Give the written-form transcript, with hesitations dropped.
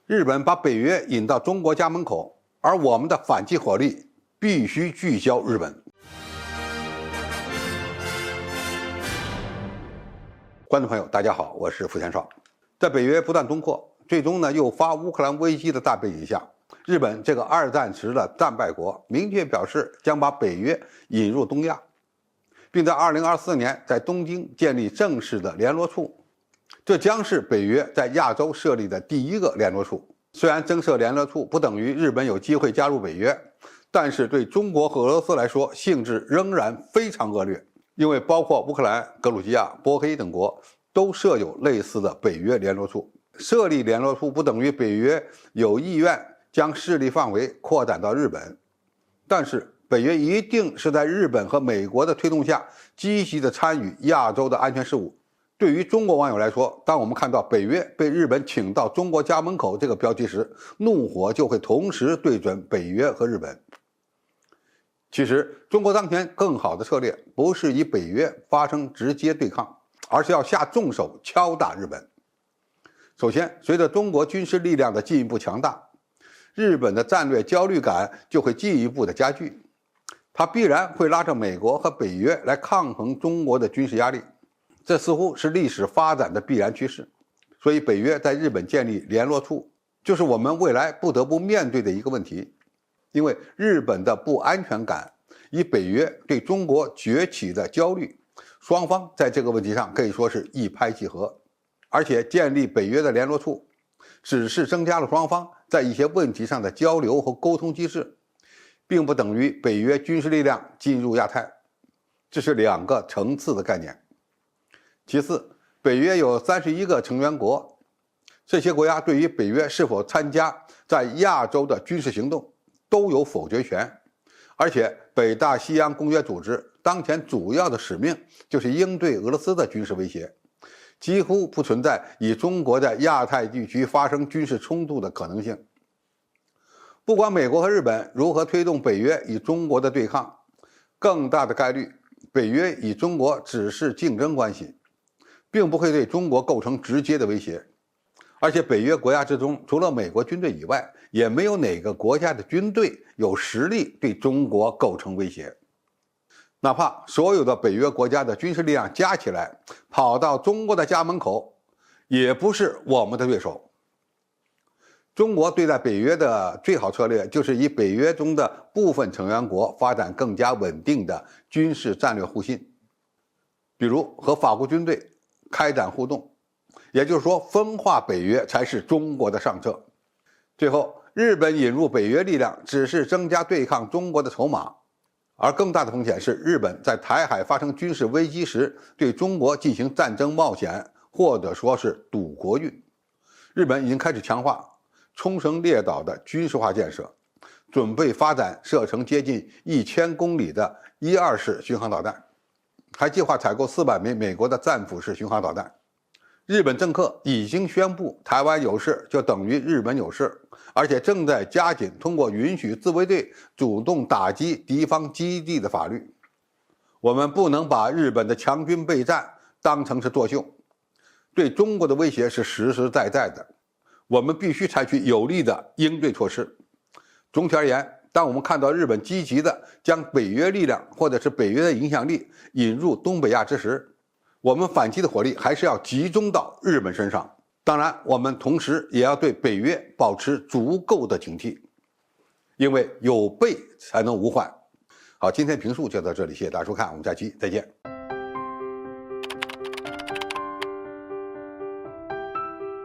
日本把北约引到中国家门口，而我们的反击火力必须聚焦日本。观众朋友，大家好，我是付天少。在北约不断东扩，最终诱发乌克兰危机的大背景下，日本这个二战时的战败国明确表示将把北约引入东亚，并在2024年在东京建立正式的联络处。这将是北约在亚洲设立的第一个联络处。虽然增设联络处不等于日本有机会加入北约，但是对中国和俄罗斯来说，性质仍然非常恶劣，因为包括乌克兰、格鲁吉亚、波黑等国都设有类似的北约联络处。设立联络处不等于北约有意愿将势力范围扩展到日本，但是北约一定是在日本和美国的推动下积极地参与亚洲的安全事务。对于中国网友来说，当我们看到北约被日本请到中国家门口这个标题时，怒火就会同时对准北约和日本。其实中国当前更好的策略不是与北约发生直接对抗，而是要下重手敲打日本。首先，随着中国军事力量的进一步强大，日本的战略焦虑感就会进一步的加剧，它必然会拉着美国和北约来抗衡中国的军事压力。这似乎是历史发展的必然趋势，所以北约在日本建立联络处，就是我们未来不得不面对的一个问题。因为日本的不安全感与北约对中国崛起的焦虑，双方在这个问题上可以说是一拍即合。而且建立北约的联络处，只是增加了双方在一些问题上的交流和沟通机制，并不等于北约军事力量进入亚太，这是两个层次的概念。其次，北约有31个成员国，这些国家对于北约是否参加在亚洲的军事行动都有否决权，而且北大西洋公约组织当前主要的使命就是应对俄罗斯的军事威胁，几乎不存在与中国在亚太地区发生军事冲突的可能性。不管美国和日本如何推动北约与中国的对抗，更大的概率，北约与中国只是竞争关系，并不会对中国构成直接的威胁。而且北约国家之中，除了美国军队以外，也没有哪个国家的军队有实力对中国构成威胁。哪怕所有的北约国家的军事力量加起来跑到中国的家门口，也不是我们的对手。中国对待北约的最好策略就是以北约中的部分成员国发展更加稳定的军事战略互信，比如和法国军队开展互动，也就是说分化北约才是中国的上策。最后，日本引入北约力量只是增加对抗中国的筹码，而更大的风险是日本在台海发生军事危机时对中国进行战争冒险，或者说是赌国运。日本已经开始强化冲绳列岛的军事化建设，准备发展射程接近1000公里的12式巡航导弹，还计划采购400枚美国的战斧式巡航导弹。日本政客已经宣布台湾有事就等于日本有事，而且正在加紧通过允许自卫队主动打击敌方基地的法律。我们不能把日本的强军备战当成是作秀，对中国的威胁是实实在在的，我们必须采取有力的应对措施。总体而言，当我们看到日本积极地将北约力量或者是北约的影响力引入东北亚之时，我们反击的火力还是要集中到日本身上。当然，我们同时也要对北约保持足够的警惕，因为有备才能无患。好，今天评述就到这里，谢谢大家收看，我们下期再见。